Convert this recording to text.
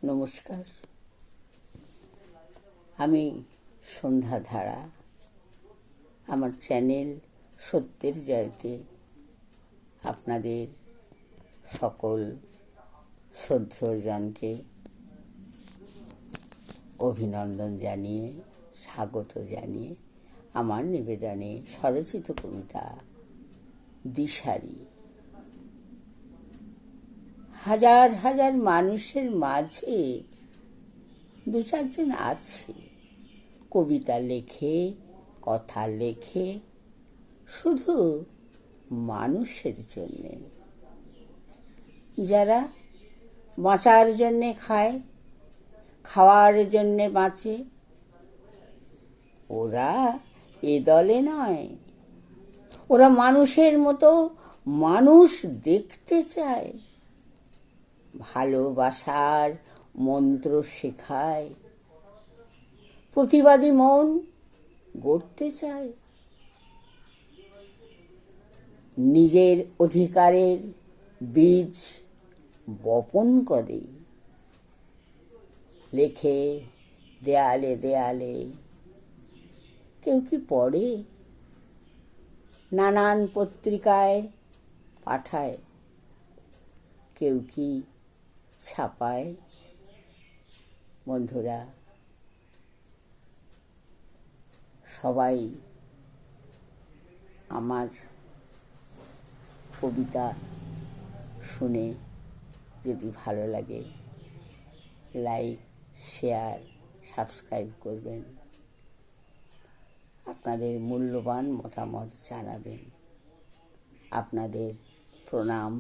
নমস্কার, আমি সন্ধ্যা ধারা। আমার চ্যানেল সত্যের জয়তে আপনাদের সকল শ্রদ্ধেয়জনকে অভিনন্দন জানিয়ে, স্বাগত জানিয়ে আমার নিবেদনে স্বরচিত কবিতা দিশারি। হাজার হাজার মানুষের মাঝে দু চারজন আছে কবিতা লেখে, কথা লেখে, শুধু মানুষের জন্যে। যারা বাঁচার জন্যে খায়, খাওয়ার জন্যে বাঁচে, ওরা এ দলে নয়। ওরা মানুষের মতো মানুষ দেখতে চায়, ভালোবাসার মন্ত্র শেখায়, প্রতিবাদী মন গড়তে চায়, নিজের অধিকারের বীজ বপন করে, লেখে দেয়ালে দেয়ালে। কেউ কি পড়ে? নানান পত্রিকায় পাঠায়, কেউ কি ছাপায়? বন্ধুরা, সবাই আমার কবিতা শুনে যদি ভালো লাগে, লাইক, শেয়ার, সাবস্ক্রাইব করবেন। আপনাদের মূল্যবান মতামত জানাবেন। আপনাদের প্রণাম।